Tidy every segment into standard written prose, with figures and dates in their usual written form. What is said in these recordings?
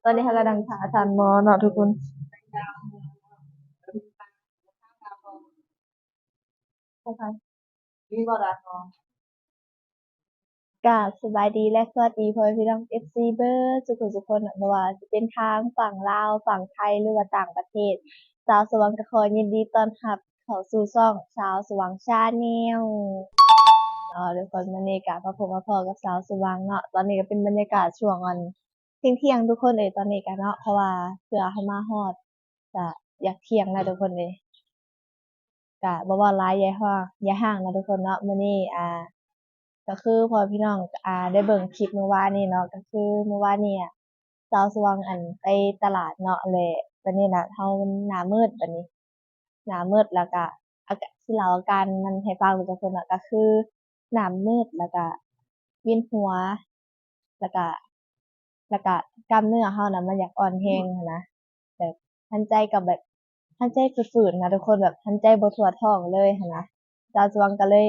ตอนนี้เรากำลังหาทานหมอเนาะทุกคนโอเคกราบสบายดีและสวัสดีพ่อแม่พี่น้อง FC เบอร์ทุกคนน่ะบ่ว่าจะเป็นทางฝั่งลาวฝั่งไทยหรือว่าต่างประเทศสาวสว่างก็ขอยินดีต้อนรับเข้าสู่ช่องสาวสว่างชาแนลทุกคนมื้อนี้ก็มาพบมาพอกับสาวสว่างเนาะตอนนี้ก็เป็นบรรยากาศช่วงวันเที่ยงๆทุกคนตอนนี้ก็เนาะเพราะว่าเผื่อเฮามาฮอดก็อยากเที่ยงแล้วทุกคนก็บ่ว่าหลายยายห้างเนาะทุกคนเนาะมื้อนี้ก็คือพอพี่น้องได้เบิ่งคลิปเมื่อวานนี้เนาะก็คือเมื่อวานนี้สาวสว่างไปตลาดเนาะแหละบัดนี้น่ะเฮาหน้ามืดบัดนี้หน้ามืดแล้วก็สิเล่าอาการมันให้ฟังทุกคนน่ะก็คือหน้ามืดแล้วก็เวียนหัวแล้วก็แล้วก็กล้ามเนื้อเฮาน่ะมันอยากอ่อนแรงหั้นนะแบบหายใจก็แบบหายใจฝืดๆนะทุกคนแบบหายใจบ่ทั่วท้องเลยหั้นนะ จาวจวงก็เลย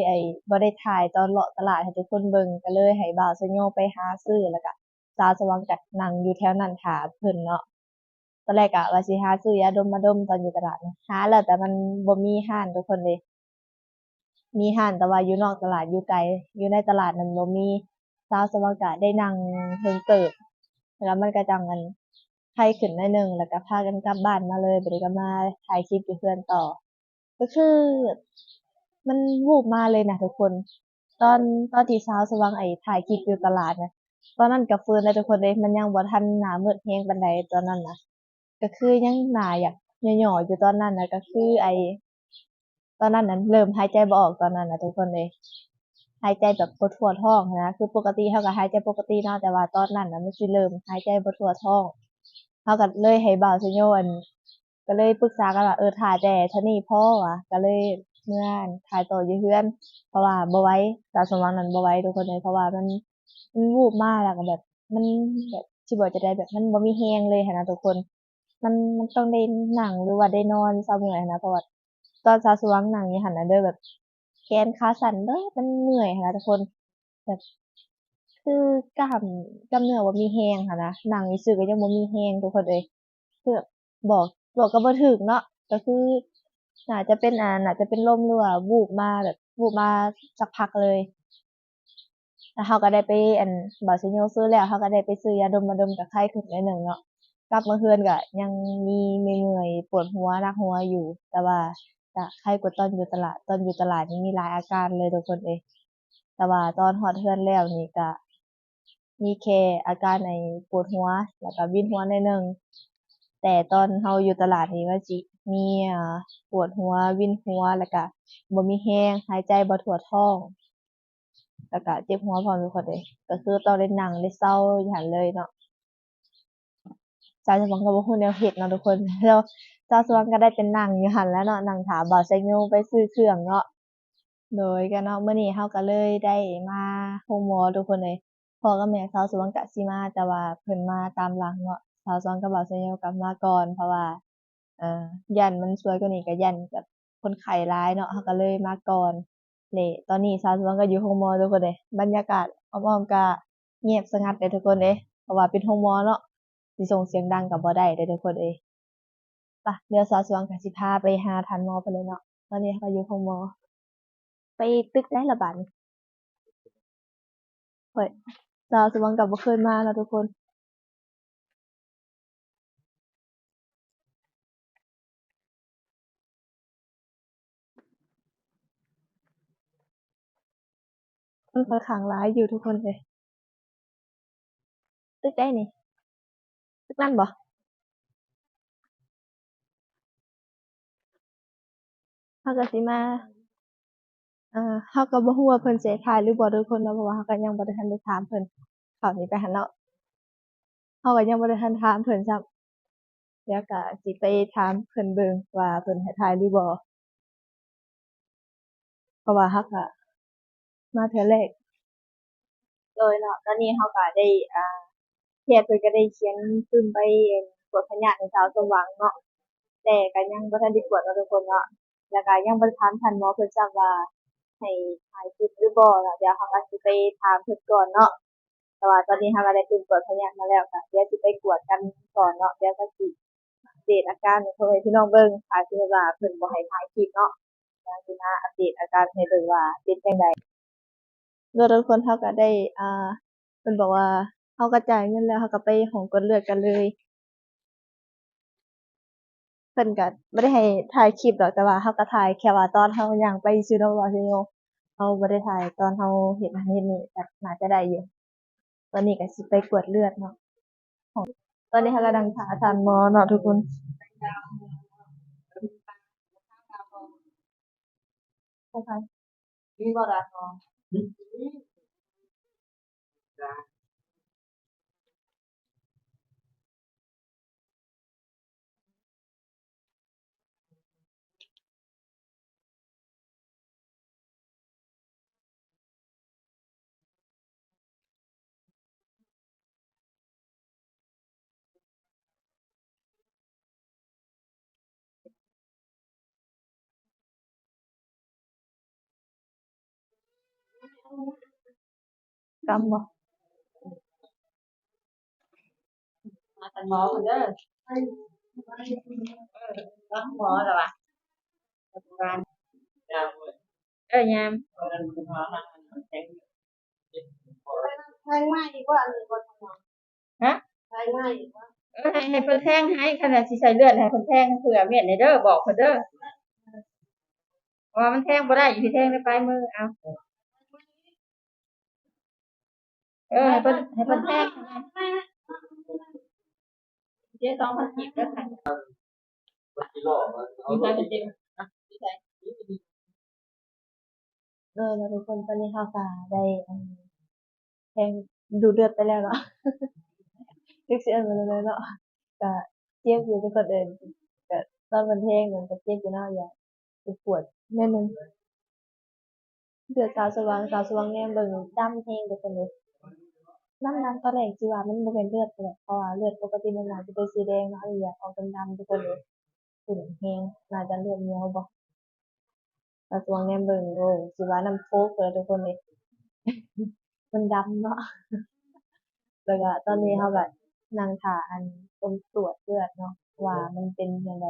บ่ได้ถ่ายตอนเลาะตลาดให้ทุกคนเบิ่งก็เลยให้บ่าวซันโยไปหาซื้อแล้วก็จาวจวงก็นั่งอยู่แถวนั้นท่าเพิ่นเนาะตอนแรกก็ว่าสิหาซื้อยาดมมาดมตอนอยู่ตลาดนะหาแล้วแต่มันบ่มีร้านทุกคนเลยมีร้านแต่ว่าอยู่นอกตลาดอยู่ไกลอยู่ในตลาดนั้นบ่มีจาวจวงก็ได้นั่งเฮิงเติบแล้วมันก็จังไข้ขึ้นหน่อยหนึ่งแล้วก็พากันกลับบ้านมาเลยบัดนี้ก็มาถ่ายคลิปอยู่เรือนต่อ ก็คือมันวูบมาเลยนะทุกคนตอนตอนที่เช้าสว่างถ่ายคลิปอยู่ตลาดนะตอนนั้นกับฟื้นเลยทุกคนเลยมันยังบ่ทันหน้ามืดแฮงปานใดตอนนั้นนะก็คือยังหน้าอยากหย่อๆอยู่ตอนนั้นนะก็คือตอนนั้นนั้นเริ่มหายใจบ่ออกตอนนั้นนะทุกคนเลยหายใจแบบบ่ทั่วท้องนะคือปกติเขาก็หายใจปกติเนาะแต่ว่าตอนนั้นนะมันสิเริ่มหายใจบ่ทั่วท้องเขาก็เลยให้บ่าวซิโยก็เลยปรึกษากันว่าถ่ายแต่เท่านี้พอว่ะก็เลยเมื่อถ่ายต่ออยู่เฮือนเพราะว่าบ่ไหว้ตาสว่างนั้นบ่ไหว้ทุกคนเลยเพราะว่ามันวูบมากแล้วก็แบบมันแบบสิบอกจะได้แบบมันบ่มีแรงเลยหั้นนะทุกคนมันต้องได้นั่งหรือว่าได้นอนเซาเมื่อยหั้นนะเพราะว่าตอนสาวสว่างนั่งอยู่หั้นน่ะเด้อแบบแขนขาสั่นเด้อมันเมื่อยหั้นนะทุกคนแบบคือกล้ามเนื้อบ่มีแรงหั้นนะนั่งซื่อๆก็ยังบ่มีแรงทุกคนเอ้ยคือแบบบอกบอกก็บ่ถูกเนาะก็คือน่าจะเป็นลมหรือว่าวูบมาแบบวูบมาสักพักเลยแล้วเราก็ได้ไปบาซิโยซื้อแล้วเราก็ได้ไปซื้อยาดมมาดมกับไข้ขึ้นหน่อยหนึ่งเนาะกลับมาเฮือนก็ยังมีเมื่อยๆปวดหัวหนักหัวอยู่แต่ว่าก็ไข้กว่าตอนอยู่ตลาดนี่มีหลายอาการเลยทุกคนเอยแต่ว่าตอนฮอดเฮือนแล้วนี่ก็มีแค่อาการปวดหัวแล้วก็วินหัวหน่อยหนึ่งแต่ตอนเราอยู่ตลาดนี่มันสิมีปวดหัววินหัวแล้วก็บ่มีแรงหายใจบ่ทั่วท้อง แล้วก็เจ็บหัวพร้อมทุกคนเลยก็คือต้องได้นั่งได้เศร้าอยู่หันเลยเนาะจาวสว่างก็บ่ฮู้แนวเฮ็ดเนาะทุกคนแล้วจาวสว่างก็ได้แต่นั่งอยู่หันแหล้วเนาะนั่งท่าบ่าวไซโยไปซื้อเครื่องเนาะโดยก็เนาะมื้อนี้เราก็เลยได้มาโรงหมอทุกคนเลยพ่อกับแม่สาวสว่างก็สิมาแต่ว่าเพิ่นมาตามหลังเนาะสาวสว่างกับบ่าวไซโยกลับมาก่อนเพราะว่าเอ่อยันมันสวยกว่านี้ก็ยันแบบคนไข้หลายเนาะเราก็เลยมาก่อนนี่ตอนนี้สาวสว่างก็อยู่โรงหมอทุกคนเลยบรรยากาศอ้อมๆก็เงียบสงัดเลยทุกคนเด้เพราะว่าเป็นโรงหมอเนาะสิส่งเสียงดังก็บ่ได้เด้อทุกคนเอ้ยไปเดี๋ยวสาวสว่างก็สิพาไปหาท่านหมอไปเลยเนาะตอนนี้เราก็อยู่โรงหมอไปตึกได้ละบัดนี้ข้อยสาวสว่างก็บ่เคยมาเนาะทุกคนมันค่อนข้างหลายอยู่ทุกคนเอ้ยตึกใดนี่ตึกนั้นบ่เราก็สิมาเราก็บ่ฮู้ว่าเพิ่นสิให้ถ่ายหรือบ่ทุกคนเนาะเพราะว่าเราก็ยังบ่ได้ทันได้ถามเพิ่นเข้านี่ไปหั้นเนาะเราก็ยังบ่ได้ทันถามเพิ่นซ้ำเดี๋ยวก็สิไปถามเพิ่นเบิ่งว่าเพิ่นให้ถ่ายหรือบ่เพราะว่าเราก็มาเทื่อแรกโดยเนาะตอนนี้เราก็ได้แพทย์เพิ่นก็ได้เขียนขึ้นไปตรวจพยาธิให้สาวสว่างเนาะแต่ก็ยังบ่ทันได้ตรวจเนาะทุกคนเนาะแล้วก็ยังบ่ได้ถามท่านหมอเพิ่นซ้ำว่าให้ถ่ายคลิปหรือบ่เนาะเดี๋ยวเราก็สิไปถามเพิ่นก่อนเนาะ แต่ว่าตอนนี้เราก็ได้ตุนตรวจพยาธิมาแล้วก็เดี๋ยวสิไปกวดกันก่อนเนาะเดี๋ยวก็สิอัปเดตอาการให้พ่อแม่พี่น้องเบิ่งถ้าสมมุติว่าเพิ่นบ่ให้ถ่ายคลิปเนาะเดี๋ยวสิมาอัปเดตอาการให้เบิ่งว่าเป็นจั่งใดแล้วทุกคนเราก็ได้เพิ่นบอกว่าเราก็จ่ายเงินแล้วเราก็ไปห้องกดเลือดกันเลย เพิ่นก็บ่ได้ให้ถ่ายคลิปดอกแต่ว่าเราก็ถ่ายแค่ว่าตอนเราย่างไปซื่อๆเนาะว่าซิโนเราบ่ได้ถ่ายตอนเราเฮ็ดนั่นเฮ็ดนี่ก็น่าจะได้อยู่ตอนนี้ก็สิไปกวดเลือดเนาะตอนนี้เรากำลังท่าอาจารย์หมอเนาะทุกคนใช่ค่ะมีบ่ล่ะอ๋อกำบ่อาจารย์หมอเพิ่นเด้อรักหมอล่ะว่ะปัจจุบันยามแทงง่ายดีกว่าอันนี้บ่ฮะแทงง่ายดีกว่าให้เพิ่นแทงให้ขนาดสิใส่เลือดให้เพิ่นแทงเผื่อเม็ดให้เด้อบอกเพิ่นเด้อว่ามันแทงบ่ได้อยู่ที่แทงในปลายมือเอาให้เพิ่นแทงเจ๊2,000กีบเด้อค่ะมีใครเป็นเจ็บมีใครแล้วทุกคนตอนนี้เราก็ได้แทงดูดเลือดไปแล้วเนาะจักสิเอิ้นว่าจั่งใดเนาะก็เจ็บอยู่ทุกคนเอิ้นก็ตอนมันแทงมันก็เจ็บอยู่เนาะอย่าไปปวดนิดหนึ่งเลือดสาวสว่างแนมเบิ่งดำแฮงทุกคนเลยน้ำตอนแรกสิว่ามันบ่แม่นเลือดแหละเพราะว่าเลือดปกติมันน่าจะเป็นสีแดงเนาะอันนี้อยากออกดำๆทุกคนเลยขุ่นแฮงน่าจะเลือดเหนียวบ่สาวสว่างแนมเบิ่งโอ้สิว่าน้ำโค้กเลยทุกคนเลยมันดำเนาะ แล้วก็ตอนนี้เราแบบนั่งท่าอันตรงตรวจเลือดเนาะว่ามันเป็นจั่งใด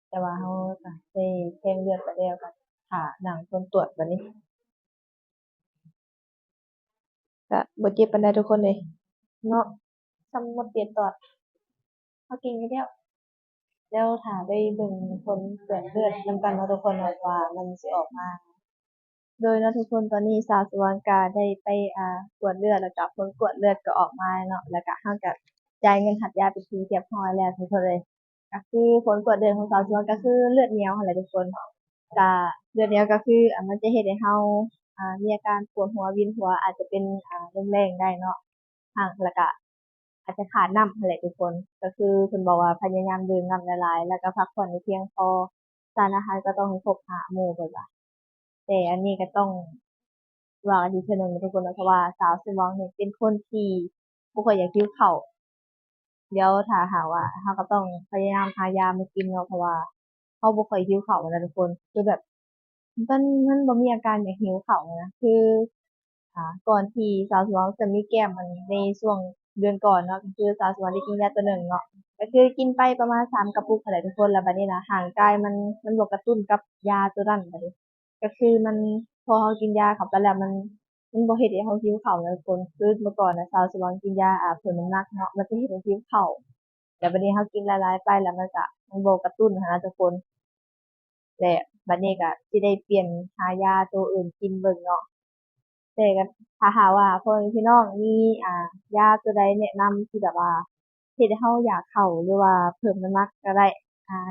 แต่ว่าเราก็ได้แจ้งเลือดไปแล้วก็ท่านั่งตรงตรวจบัดนี้ก็บ่เจ็บปานใดทุกคนเลยเนาะส่ำมดเดียดตอดเราเก่งอยู่แล้วแล้วถ้าได้เบิ่งผลตรวจเลือดนำกันเนาะทุกคนเนาะว่ามันสิออกมาโดยเนาะทุกคนตอนนี้สาวสวรรค์ก็ได้ไปตรวจเลือดแล้วก็ผลตรวจเลือดก็ออกมาเนาะแล้วก็เราก็จ่ายเงินหักยาไปนที่เรียบร้อยแล้วทุกคนเลย ก็คือผลตรวจเลือดของสาวสวนก็คือเลือดเหนียวหั่นแหละทุกคนก็เลือดเหนียวก็คือมันจะเฮ็ดให้เรามีอาการปวดหัวเวียนหัวอาจจะเป็นลมแรงได้เนาะแล้วก็อาจจะขาดน้ำหั่นแหละทุกคนก็คือเพิ่นบอกว่าพยายามดื่มน้ำหลายๆแล้วก็พักผ่อนให้เพียงพอสารอาหารก็ต้องให้ครบห้าหมู่เพิ่นว่าแต่อันนี้ก็ต้องว่ากันอีกเทื่อหนึ่งนะทุกคนเนาะเพราะว่าสาวสวนเนี่ยเป็นคนที่บ่ค่อยอยากหิวข้าว เดี๋ยวถ้าหากว่าเราก็ต้องพยายามหายามากินเนาะเพราะว่าเราบ่ค่อยหิวข้าวอะนะทุกคนคือแบบมันบ่มีอาการอยากหิวข้าวเลยนะคือก่อนที่สาวสวงจะมีแก้มมันในช่วงเดือนก่อนเนาะก็คือสาวสวงได้กินยาตัวหนึ่งเนาะก็คือกินไปประมาณ3 กระปุกนั่นแหละทุกคนแล้วบัดนี้นะร่างกายมันบ่กระตุ้นกับยาตัวนั้นบัดนี้ก็คือมันพอเรากินยาเข้าไปแล้วมันบ่เฮ็ดให้เราหิวข้าวนะทุกคนคือเมื่อก่อนน่ะสาวสวงกินยาเพิ่มน้ำหนักเนาะมันจะเฮ็ดให้หิวข้าว แต่บัดนี้เรากินหลายๆไปแล้วมันบ่กระตุ้นหั้นนะทุกคนและบัดนี้ก็สิได้เปลี่ยนหายาตัวอื่นกินเบิ่งเนาะแต่ก็ถ้าหากว่าพ่อแม่พี่น้องมียาตัวใดแนะนำที่แบบว่าเฮ็ดให้เราอยากเข้าหรือว่าเพิ่มน้ำหนักก็ได้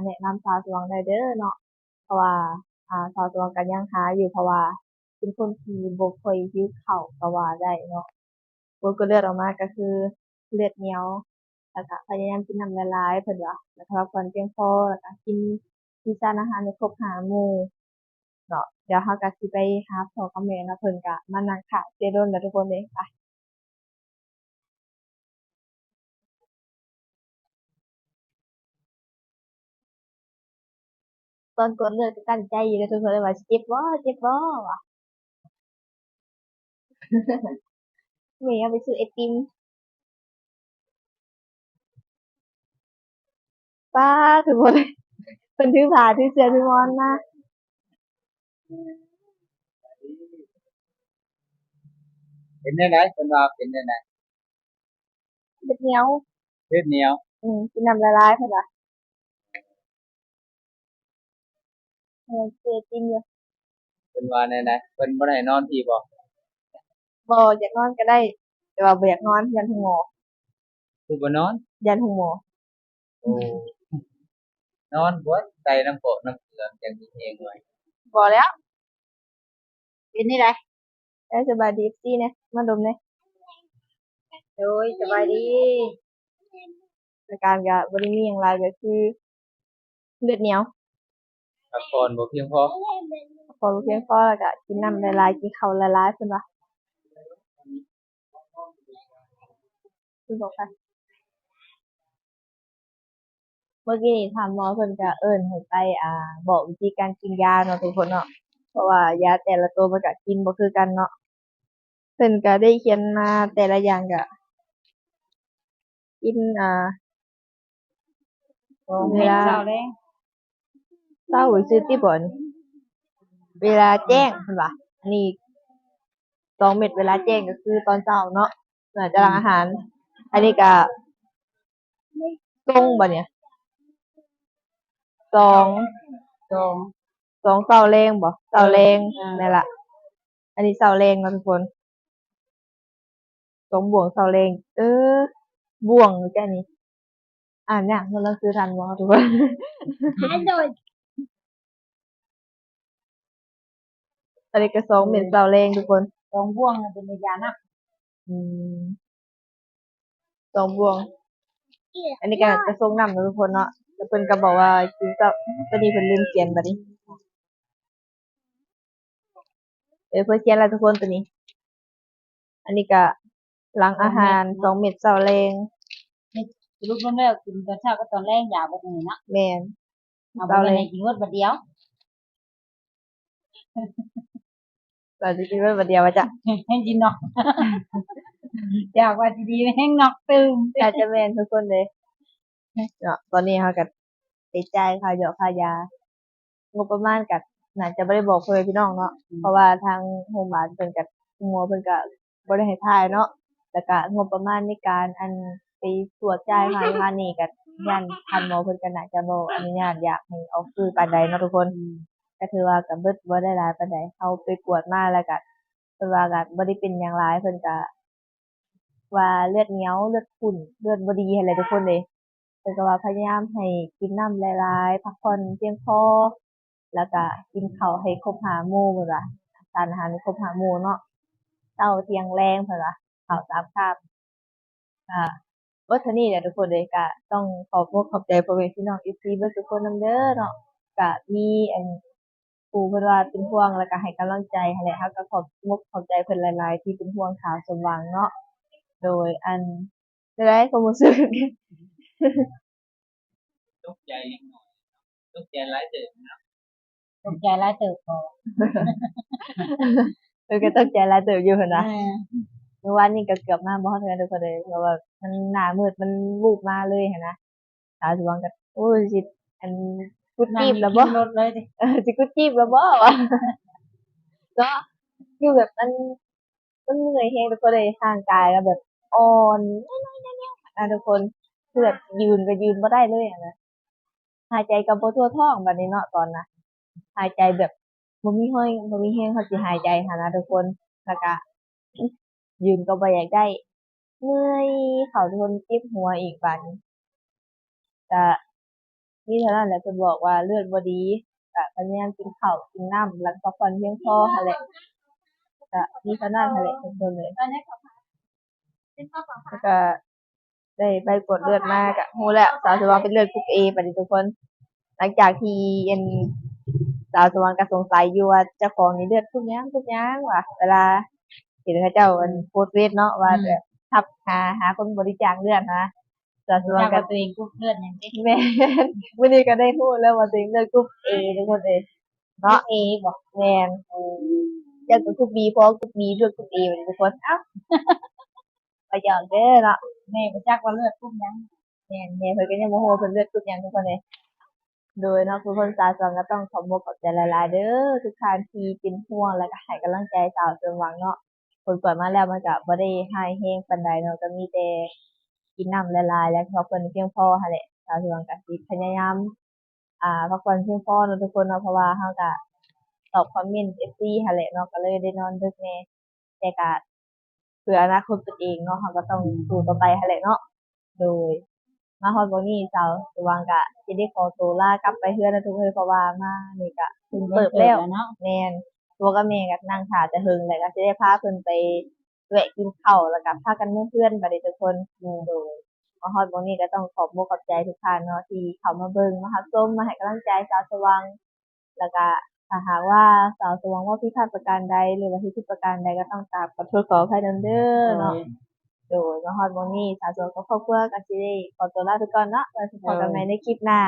แนะนำสาวสวงได้เด้อเนาะเพราะว่าสาวสวงก็ยังหาอยู่เพราะว่าเป็นคนที่บ่ค่อยหิวข้าวก็ว่าได้เนาะ ผลกดเลือดออกมาก็คือเลือดเหนียวแล้วก็พยายามกินน้ำหลายๆเพิ่นว่าแล้วก็พักผ่อนเพียงพอแล้วก็กินสารอาหารให้ครบห้าหมู่เนาะเดี๋ยวเราก็สิไปหาพ่อกับแม่เนาะเพิ่นก็มานั่งท่าเจโดนแล้วทุกคนเลยไปตอนกดเลือดก็กั้นใจอยู่เด้อทุกคนเลยว่าสิเจ็บบ่เจ็บบ่วะ แม่เอาไปซื้อไอติมป้าทุกคนเพิ่นถือผ้าถือเสื้อถือหมอนมาเป็นได้ไหนเป็นว่าเป็นได้ไหนเด็ดเหนียวเลือดเหนียวกินน้ำละลายเพิ่นว่าซื้อไอติมอยู่เป็นว่าไหนไหนเป็นบ่ได้นอนที่บ่บ่อยากนอนก็ได้แต่ว่าบ่อยากนอนยันหูหมอคือบ่นอนยันหูหมอโอ้นอนบ่ใส่น้ำโปะน้ำเกลือจังมีเองไว้บ่แล้วเป็นนี่ไรได้สบายดีซี่นะมาดมเลยโดยสบายดีอาการก็บ่ได้มีหยังหลายก็คือเลือดเหนียวพักผ่อนบ่เพียงพอพอรู้เพียงพอแล้วก็กินน้ำละลายกินข้าวละลายเพิ่นว่าเพิ่นบอกค่ะเมื่อกี้นี่ถามหมอเพิ่นก็เอิ้นให้ไปบอกวิธีการกินยาเนาะทุกคนเนาะเพราะว่ายาแต่ละตัวมันก็กินบ่คือกันเนาะเพิ่นก็ได้เขียนมาแต่ละอย่างก็กินเวเม็ดลาเช้าแรงเช้าซื่อติบ่นี่เวลาแจ้งเพิ่นว่าอันนี้2เม็ดเวลาแจ้งก็คือตอนเช้าเนาะหลังจากหลังอาหารอันนี้ก็ตรงบ่เนี่ย2 สอง2เช้าแรงบ่เช้าแรงนั่นอ่าล่ะอันนี้เช้าแรงเนาะทุกคน2บวกเช้าแรงบ่วงแค่นี้อ่านยากมันหนังสือทันบ่ทุกคน ฮัลโหล อันนี้ก็2เม็ดเช้าแรงทุกคน สองบ่วงน่ะเป็นยานะอืม2บวงอันนี้ก็ส่งนำเนาะทุกคนเนาะแล้วเพิ่นก็บอกว่ากินกับตอนนี้เพิ่นลืมเขียนบัดนี้เพิ่นเขียนแล้วทุกคนตัวนี้ อันนี้ก็หลังอาหาร2เม็ดเช้าแรง นี่สรุปรวมแล้วกินตอนเช้ากับตอนแรงยาแบบนี้นะแม่นเอาไปเช้าแรงในกินงดบัดเดียว เราจะกินไว้บัดเดียวว่าจ้ะ ให้กินเนาะอยากว่าสิดีแห้งนอกตื่มอาจจะแม่นทุกคนเลยเนาะตอนนี้เราก็ได้จ่ายค่าหยอกค่ายางบประมาณก็น่าจะบ่ได้บอกพ่อแม่พี่น้องเนาะเพราะว่าทางโรงบาลเพิ่นก็หมอเพิ่นก็บ่ได้ให้ถ่ายเนาะแล้วก็งบประมาณในการไปตรวจจ่ายค่านู่นค่านี่ก็ย้านทางหมอเพิ่นก็น่าจะบ่อนุญาตอยากให้ออกสื่อปานใดเนาะทุกคนก็ถือว่าก็เบิดบ่ได้หลายปานใดเราไปกวดมาแล้วก็เพิ่นว่าก็บ่ได้เป็นหยังหลายเพิ่นก็ว่าเลือดเหนียวเลือดข้นเลือดบ่ดีหั้นแหละทุกคนเดะ เพิ่นก็ว่าพยายามให้กินน้ำหลายๆพักผ่อนเพียงพอแล้วก็กินข้าวให้ครบ5หมู่เพิ่นว่าสารอาหารให้ครบ5หมู่เนาะเช้าเที่ยงแลงเพิ่นว่าข้าว3คาบก็เบิดเท่านี้แหละทุกคนเดะก็ต้องขอบอกขอบใจพ่อแม่พี่น้อง FC เบิดทุกคนนำเด้อเนาะก็มีผู้เพิ่นว่าเป็นห่วงแล้วก็ให้กำลังใจหั้นแหละเราก็ขอบมุกขอบใจเพิ่นหลายๆที่เป็นห่วงข่าวสมหวังเนาะโดยจั่งใดความรู้สึก ตกใจนิดหน่อยตกใจหลายเติบนะตกใจหลายเติบพอก็ตกใจหลายเติบอยู่หั้นเอนะอเมื่อวานนี้ก็เกือบมาบ่ฮอดเทื่อนทุกคนเลยเพราะว่ามันหน้ามืดมันวูบมาเลยหั้นนะสาวสิว่าก็โอ้ยสิอันกุดนั่งจี๊บแล้วบ่ กินรถเลยดิ สิกุดจี๊บแล้วบ่วะเนาะคือแบบมันเหนื่อยแฮงทุกคนเลยร่างกายก็แบบอ่อนทุกคนคือแบบยืนก็ยืนบ่ได้เลยอะนะหายใจก็บ่ทั่วท้องบัดนี้เนาะตอนน่ะหายใจแบบบ่มีแรงพอสิหายใจหั้นนะทุกคนแล้วก็ยืนก็บ่อยากได้ เมื่อยเขาโดนเจ็บหัวอีกบัดนี้ก็มีเท่านั้นแหละเพิ่นบอกว่าเลือดบ่ดีก็พยายามกินข้าวกินน้ำแล้วก็พักผ่อนเพียงพอหั้นแหละก็มีเท่านั้นหั้นแหละทุกคนเลยแล้วก็ได้ไปกดเลือดมาก็รู้แล้วสาวสว่างเป็นเลือดกรุ๊ป A บัดนี้ทุกคนหลังจากที่อันสาวสว่างก็สงสัยอยู่ว่าเจ้าของนี่เลือดกรุ๊ปหยังว่ะเวลาเห็นเขาเจ้าโพสต์เฟซเนาะว่าแบบทักหาคนบริจาคเลือดนะสาวสว่างอยากก็ ว่าตัวเองกุ๊บเลือดอย่างนี้แม่นมื้อนี้ก็ได้พูดแล้วว่าตัวเองเลือกกรุ๊ป A ทุกคนเอ้ยกุ๊เนาะบเอบอกแม่นเจ้าก็กรุ๊ป B เพราะกรุ๊ป B เลือกกรุ๊ป A บัดนี้ทุกคนอ้าว ก็หยอกเด้อเนาะ แม่บ่จักว่าเลือดกรุ๊ปหยัง แม่นแม่เพิ่นก็ยังบ่ฮู้ว่าเพิ่นเลือกกรุ๊ปหยังทุกคนเลยโดยเนาะทุกคนสาวสองก็ต้องขอบอกขอบใจหลายๆเด้อทุกท่านที่เป็นห่วงแล้วก็ให้กำลังใจสาวสมหวังเนาะผลกวดมาแล้วมันก็บ่ได้ร้ายแรงปานใดเนาะก็มีแต่กินน้ำหลายๆแล้วก็พักผ่อนเพียงพอหั้นแหละสาวสมหวังก็สิพยายามพักผ่อนเพียงพอเนาะทุกคนเนาะเพราะว่าเราก็ตอบคอมเมนต์ FC หั้นแหละเนาะก็เลยได้นอนดึกแหน่แต่ก็เพื่ออนาคตตัวเองเนาะเราก็ต้องสู้ต่อไปหั้นแหละเนาะโดย มาฮอดบ่นี้สาวสว่างก็สิได้ขอตัวลากลับไปเรือนแล้วทุกเอ้ยเพราะว่ามานี่ก็เพิ่งเติบแล้ว เนาะ แม่นตัวกับแม่ก็นั่งท่าแต่เฮิงแล้วก็สิได้พาเพิ่นไปแวะกินข้าวแล้วก็พากันเพื่อนๆบัดนี้ทุกคนโดยมาฮอดบ่นี้ก็ต้องขอบอกขอบใจทุกท่านเนาะที่เข้ามาเบิ่งมารับชมมาให้กำลังใจสาวสว่างแล้วก็ถ้าหากว่าสาวสว่างว่าผิดพลาดประการใดหรือว่าผิดประการใดก็ต้องกราบขอโทษขออภัยนำเด้อเนาะ โดยมาฮอดมื้อนี้สาวสวยกับครอบครัวก็สิได้ขอตัวลาไปก่อนเนาะไว้พบกันใหม่ในคลิปหน้า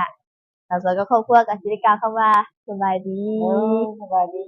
สาวสวยกับครอบครัวก็สิได้กล่าวคำว่าสบายดี สวัสดี